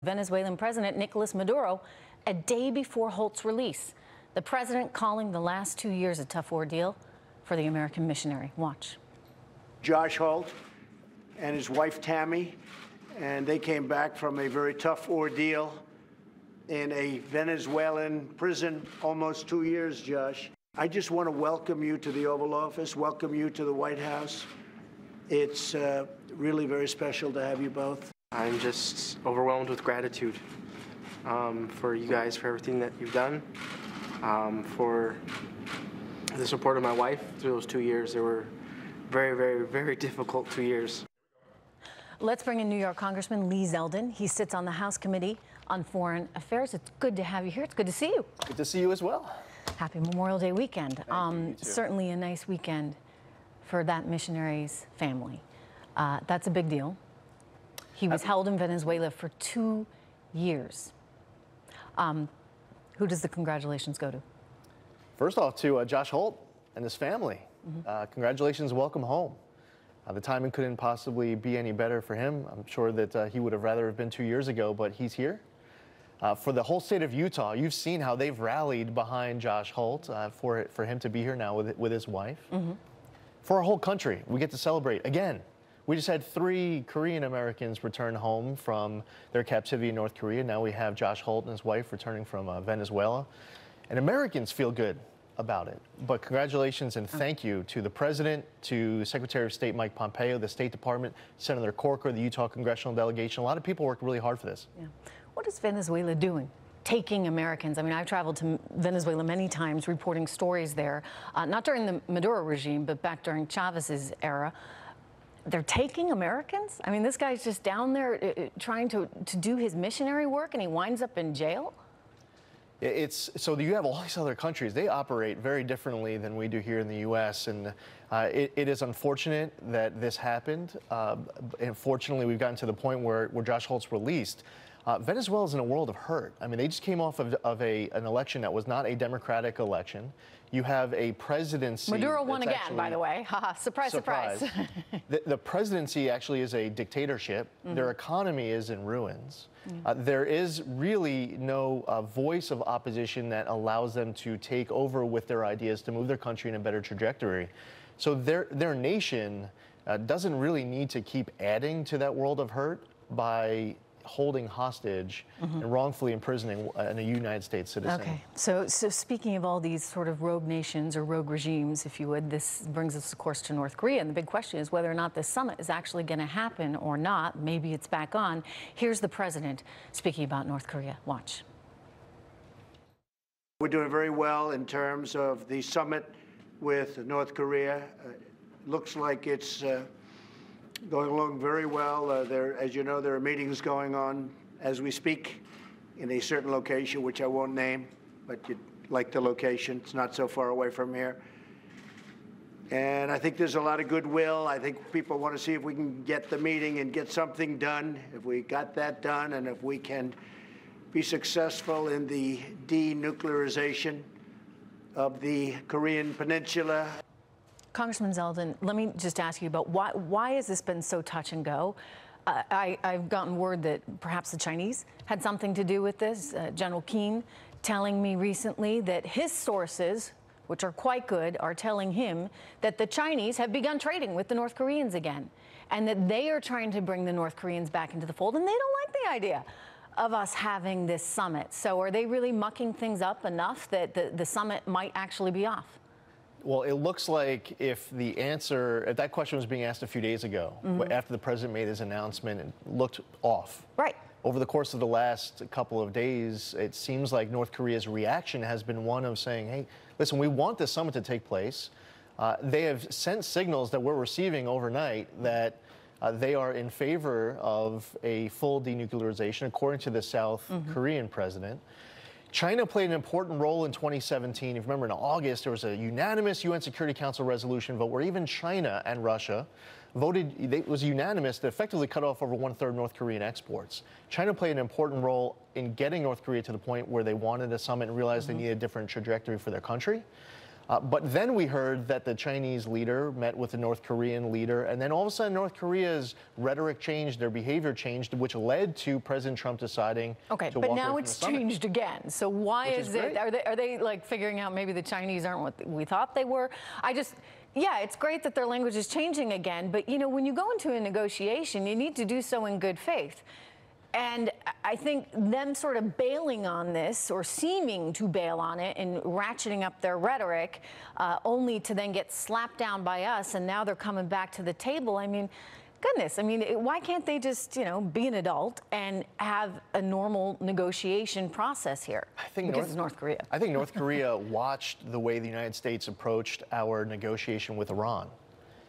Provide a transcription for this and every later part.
Venezuelan President Nicolas Maduro a day before Holt's release. The president calling the last 2 years a tough ordeal for the American missionary. Watch. Josh Holt and his wife Tammy, and they came back from a very tough ordeal in a Venezuelan prison, almost 2 years, Josh. I just want to welcome you to the Oval Office, welcome you to the White House. It's really very special to have you both. I'm just overwhelmed with gratitude for you guys, for everything that you've done, for the support of my wife through those 2 years. They were very, very, very difficult 2 years. Let's bring in New York Congressman Lee Zeldin. He sits on the House Committee on Foreign Affairs. It's good to have you here. It's good to see you. Good to see you as well. Happy Memorial Day weekend. You too. Certainly a nice weekend for that missionary's family. That's a big deal. He was held in Venezuela for 2 years. Who does the congratulations go to? First off, to Josh Holt and his family. Congratulations, welcome home. The timing couldn't possibly be any better for him. I'm sure that he would have rather have been 2 years ago, but he's here. For the whole state of Utah, you've seen how they've rallied behind Josh Holt for him to be here now with his wife. For our whole country, we get to celebrate again. We just had 3 Korean Americans return home from their captivity in North Korea. Now we have Josh Holt and his wife returning from Venezuela. And Americans feel good about it. But congratulations and thank you to the President, to Secretary of State Mike Pompeo, the State Department, Senator Corker, the Utah Congressional Delegation. A lot of people worked really hard for this. Yeah. What is Venezuela doing? Taking Americans. I mean, I've traveled to Venezuela many times reporting stories there, not during the Maduro regime, but back during Chavez's era. They're taking Americans? I mean, this guy's just down there trying to do his missionary work, and he winds up in jail? So you have all these other countries. They operate very differently than we do here in the U.S., and it is unfortunate that this happened. Unfortunately, we've gotten to the point where Josh Holt's released. Venezuela's in a world of hurt. I mean, they just came off of an election that was not a democratic election. You have a presidency. Maduro won again, by the way. Surprise, surprise. The presidency actually is a dictatorship. Their economy is in ruins. There is really no voice of opposition that allows them to take over with their ideas to move their country in a better trajectory. So their nation doesn't really need to keep adding to that world of hurt by holding hostage and wrongfully imprisoning a United States citizen. Okay, so speaking of all these sort of rogue nations or rogue regimes, if you would, this brings us, of course, to North Korea. And the big question is whether or not this summit is actually going to happen or not. Maybe it's back on. Here's the president speaking about North Korea. Watch. We're doing very well in terms of the summit with North Korea. Looks like it's going along very well. As you know, there are meetings going on as we speak in a certain location, which I won't name, but you'd like the location. It's not so far away from here. And I think there's a lot of goodwill. I think people want to see if we can get the meeting and get something done. If we got that done, and if we can be successful in the denuclearization of the Korean Peninsula. Congressman Zeldin, let me just ask you about why has this been so touch and go? I've gotten word that perhaps the Chinese had something to do with this. General Keane telling me recently that his sources, which are quite good, are telling him that the Chinese have begun trading with the North Koreans again, and that they are trying to bring the North Koreans back into the fold, and they don't like the idea of us having this summit. So are they really mucking things up enough that the summit might actually be off? Well, it looks like if that question was being asked a few days ago, after the president made his announcement, it looked off. Right. Over the course of the last couple of days, it seems like North Korea's reaction has been one of saying, hey, listen, we want this summit to take place. They have sent signals that we're receiving overnight that they are in favor of a full denuclearization, according to the South Korean president. China played an important role in 2017. If you remember, in August, there was a unanimous UN Security Council resolution vote where even China and Russia voted. It was unanimous to effectively cut off over 1/3 North Korean exports. China played an important role in getting North Korea to the point where they wanted a summit and realized they needed a different trajectory for their country. But then we heard that the Chinese leader met with the North Korean leader, and then all of a sudden North Korea's rhetoric changed, their behavior changed, which led to President Trump deciding to walk away from the summit. Okay, but now it's changed again. So why is it? Are they like figuring out maybe the Chinese aren't what we thought they were? Yeah, it's great that their language is changing again, but you know, when you go into a negotiation, you need to do so in good faith. And I think them sort of bailing on this, or seeming to bail on it, and ratcheting up their rhetoric, only to then get slapped down by us, and now they're coming back to the table. I mean, goodness, I mean, why can't they just, you know, be an adult and have a normal negotiation process here? Because it's North Korea. I think North Korea watched the way the United States approached our negotiation with Iran.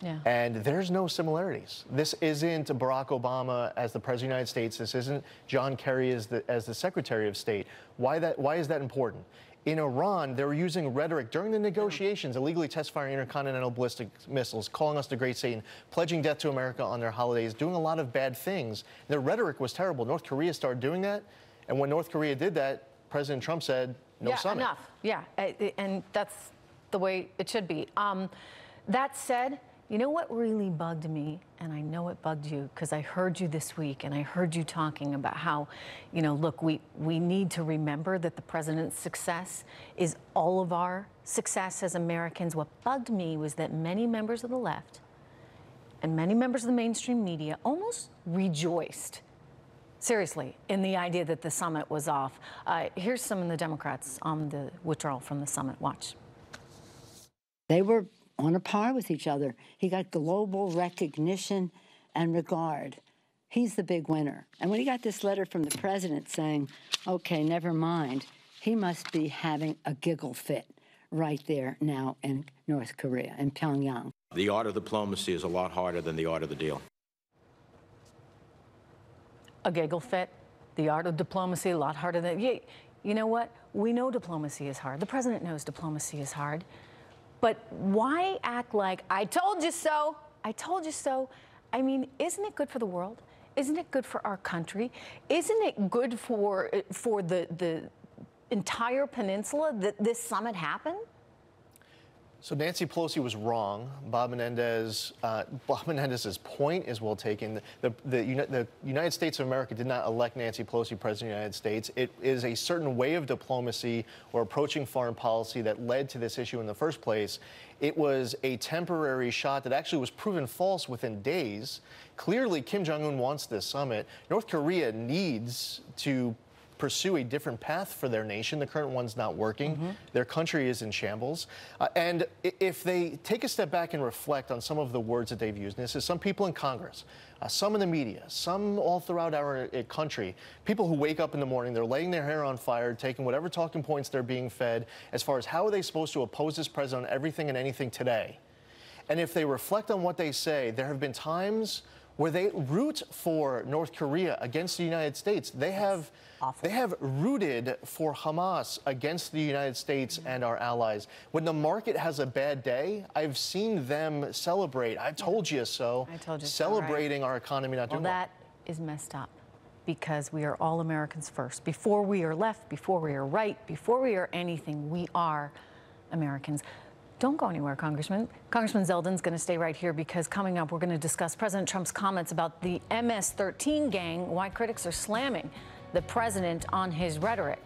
Yeah. And there's no similarities. This isn't Barack Obama as the President of the United States. This isn't John Kerry as the Secretary of State. Why is that important? In Iran, they were using rhetoric during the negotiations, illegally test firing intercontinental ballistic missiles, calling us the Great Satan, pledging death to America on their holidays, doing a lot of bad things. Their rhetoric was terrible. North Korea started doing that. And when North Korea did that, President Trump said, no summit. Enough. Yeah, and that's the way it should be. That said, you know what really bugged me, and I know it bugged you because I heard you this week and I heard you talking about how, you know, look, we need to remember that the president's success is all of our success as Americans. What bugged me was that many members of the left and many members of the mainstream media almost rejoiced, seriously, in the idea that the summit was off. Here's some of the Democrats on the withdrawal from the summit. Watch. They were on a par with each other. He got global recognition and regard. He's the big winner. And when he got this letter from the president saying, okay, never mind, he must be having a giggle fit right there now in North Korea, in Pyongyang. The art of diplomacy is a lot harder than the art of the deal. A giggle fit, the art of diplomacy, a lot harder than, you know what? We know diplomacy is hard. The president knows diplomacy is hard. But why act like, I told you so, I told you so? I mean, isn't it good for the world? Isn't it good for our country? Isn't it good for the entire peninsula that this summit happened? So Nancy Pelosi was wrong. Bob Menendez's point is well taken. The United States of America did not elect Nancy Pelosi President of the United States. It is a certain way of diplomacy or approaching foreign policy that led to this issue in the first place. It was a temporary shot that actually was proven false within days. Clearly, Kim Jong-un wants this summit. North Korea needs to pursue a different path for their nation. The current one's not working. Their country is in shambles. And if they take a step back and reflect on some of the words that they've used, and this is some people in Congress, some in the media, some all throughout our country, people who wake up in the morning, they're laying their hair on fire, taking whatever talking points they're being fed, as far as how are they supposed to oppose this president on everything and anything today. And if they reflect on what they say, there have been times where they root for North Korea against the United States. They have rooted for Hamas against the United States and our allies. When the market has a bad day, I've seen them celebrate. I told you so. I told you celebrating so, right? Our economy not doing well. That is messed up because we are all Americans first. Before we are left, before we are right, before we are anything, we are Americans. Don't go anywhere, Congressman. Congressman Zeldin's going to stay right here because coming up, we're going to discuss President Trump's comments about the MS-13 gang, why critics are slamming the president on his rhetoric.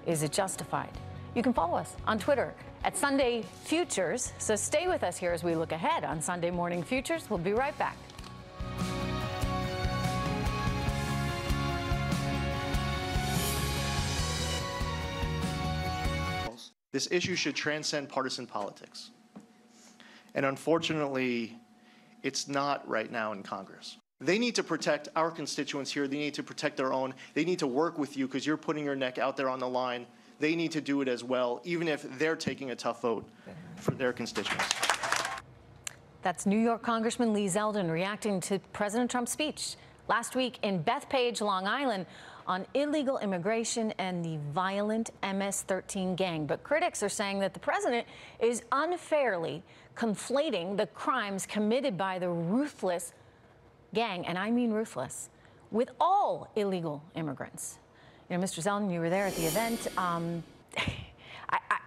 Is it justified? You can follow us on Twitter at Sunday Futures. So stay with us here as we look ahead on Sunday Morning Futures. We'll be right back. This issue should transcend partisan politics. And unfortunately, it's not right now in Congress. They need to protect our constituents here. They need to protect their own. They need to work with you because you're putting your neck out there on the line. They need to do it as well, even if they're taking a tough vote for their constituents. That's New York Congressman Lee Zeldin reacting to President Trump's speech last week in Bethpage, Long Island, on illegal immigration and the violent MS-13 gang. But critics are saying that the president is unfairly conflating the crimes committed by the ruthless gang, and I mean ruthless, with all illegal immigrants. You know, Mr. Zeldin, you were there at the event.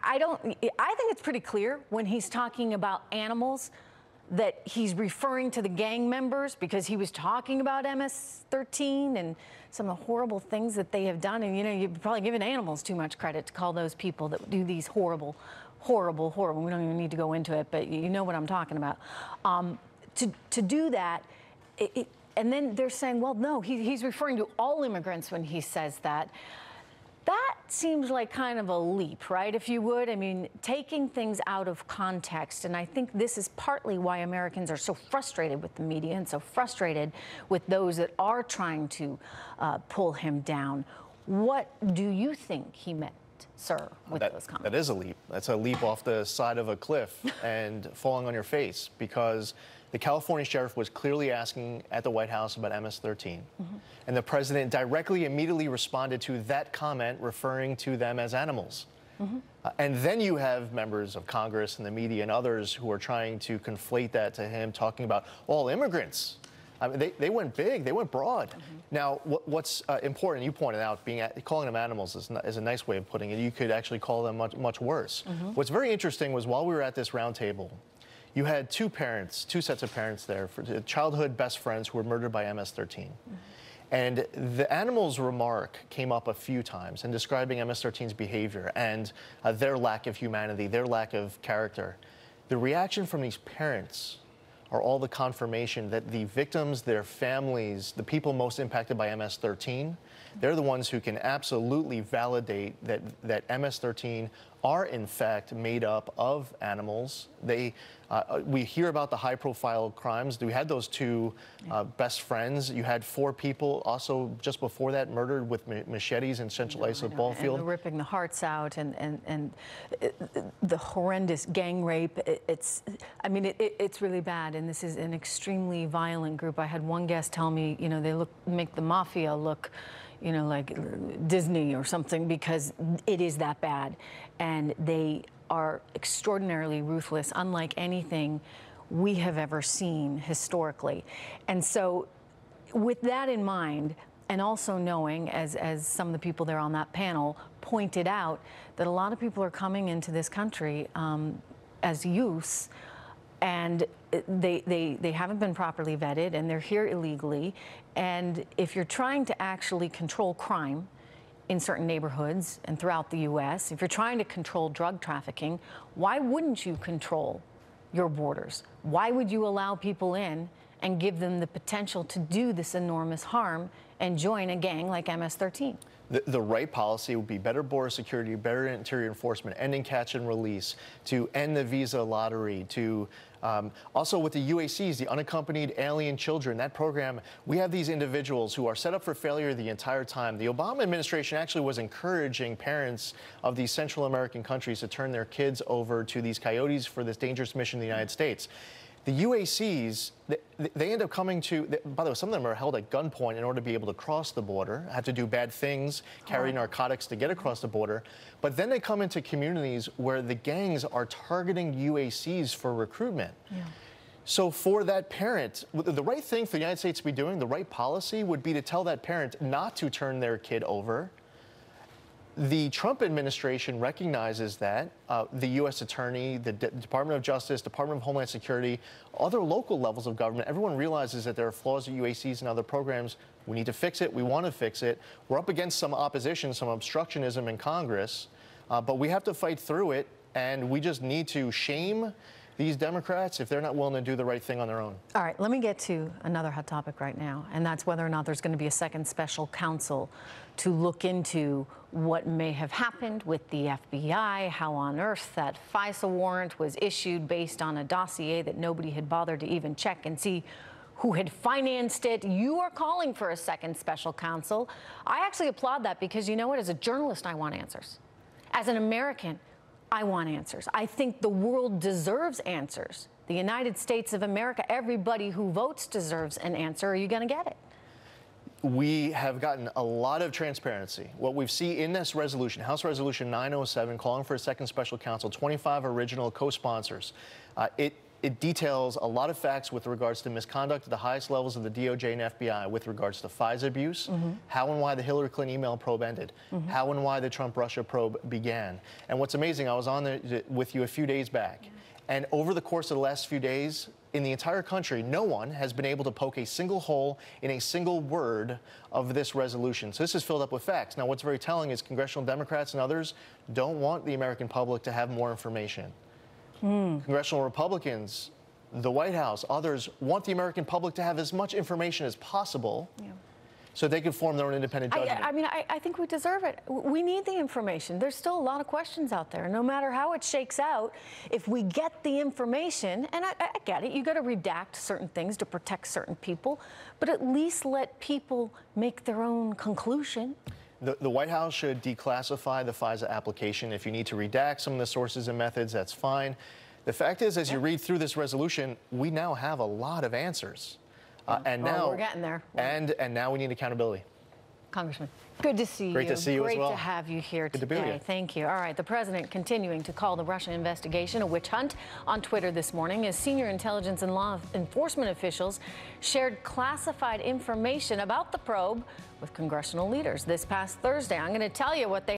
I think it's pretty clear when he's talking about animals that he's referring to the gang members, because he was talking about MS-13 and some of the horrible things that they have done. And, you know, you're probably giving animals too much credit to call those people that do these horrible, horrible, horrible. We don't even need to go into it, but you know what I'm talking about. To do that, and then they're saying, well, no, he's referring to all immigrants when he says that. That seems like kind of a leap, right, if you would? I mean, taking things out of context. And I think this is partly why Americans are so frustrated with the media and so frustrated with those that are trying to pull him down. What do you think he meant, sir, with those comments? That is a leap. That's a leap off the side of a cliff and falling on your face, because the California sheriff was clearly asking at the White House about MS-13. And the president directly, immediately responded to that comment, referring to them as animals. And then you have members of Congress and the media and others who are trying to conflate that to him, talking about all immigrants. I mean, they went big, they went broad. Now, what's important, you pointed out, calling them animals is a nice way of putting it. You could actually call them much worse. What's very interesting was, while we were at this roundtable, you had two sets of parents there, for childhood best friends who were murdered by MS-13. And the animals remark came up a few times in describing MS-13's behavior and their lack of humanity, their lack of character. The reaction from these parents are all the confirmation that the victims, their families, the people most impacted by MS-13, they're the ones who can absolutely validate that MS-13 are in fact made up of animals. We hear about the high-profile crimes. We had those two best friends. You had 4 people also just before that murdered with machetes in Central Islip ball field. And ripping the hearts out, and the horrendous gang rape. It's really bad, and this is an extremely violent group. I had one guest tell me, you know, they make the mafia look, you know, like Disney or something, because it is that bad. And they are extraordinarily ruthless, unlike anything we have ever seen historically. And so with that in mind, and also knowing, as some of the people there on that panel pointed out, that a lot of people are coming into this country as youths, and they haven't been properly vetted, and they're here illegally. And if you're trying to actually control crime in certain neighborhoods and throughout the U.S., if you're trying to control drug trafficking, why wouldn't you control your borders? Why would you allow people in and give them the potential to do this enormous harm and join a gang like MS-13? The right policy would be better border security, better interior enforcement, ending catch and release, to end the visa lottery, to also with the UACs, the unaccompanied alien children, that program, we have these individuals who are set up for failure the entire time. The Obama administration actually was encouraging parents of these Central American countries to turn their kids over to these coyotes for this dangerous mission in the United States. The UACs, they end up coming to, by the way, some of them are held at gunpoint in order to be able to cross the border, have to do bad things, carry narcotics to get across the border. But then they come into communities where the gangs are targeting UACs for recruitment. So for that parent, the right thing for the United States to be doing, the right policy would be to tell that parent not to turn their kid over. The Trump administration recognizes that. The U.S. Attorney, the Department of Justice, Department of Homeland Security, other local levels of government, everyone realizes that there are flaws at UACs and other programs. We need to fix it. We want to fix it. We're up against some opposition, some obstructionism in Congress, but we have to fight through it, and we just need to shame these Democrats if they're not willing to do the right thing on their own. All right, let me get to another hot topic right now, and that's whether or not there's going to be a second special counsel to look into what may have happened with the FBI, how on earth that FISA warrant was issued based on a dossier that nobody had bothered to even check and see who had financed it. You are calling for a second special counsel. I actually applaud that, because you know what? As a journalist, I want answers. As an American, I want answers. I think the world deserves answers. The United States of America, everybody who votes deserves an answer. Are you going to get it? We have gotten a lot of transparency. What we see in this resolution, House Resolution 907, calling for a second special counsel, 25 original co-sponsors, It details a lot of facts with regards to misconduct at the highest levels of the DOJ and FBI with regards to FISA abuse, how and why the Hillary Clinton email probe ended, how and why the Trump-Russia probe began. And what's amazing, I was on there with you a few days back, and over the course of the last few days, in the entire country, no one has been able to poke a single hole in a single word of this resolution. So this is filled up with facts. Now, what's very telling is congressional Democrats and others don't want the American public to have more information. Congressional Republicans, the White House, others want the American public to have as much information as possible so they can form their own independent judgment. I think we deserve it. We need the information. There's still a lot of questions out there. No matter how it shakes out, if we get the information, and I get it, you got to redact certain things to protect certain people, but at least let people make their own conclusion. The White House should declassify the FISA application. If you need to redact some of the sources and methods, that's fine. The fact is, as you read through this resolution, we now have a lot of answers. And now we're getting there. And now we need accountability. Congressman, good to see you. Great to see you as well. Great to have you here today. Good to be here. Thank you. All right, the president continuing to call the Russia investigation a witch hunt on Twitter this morning as senior intelligence and law enforcement officials shared classified information about the probe with congressional leaders this past Thursday. I'm going to tell you what they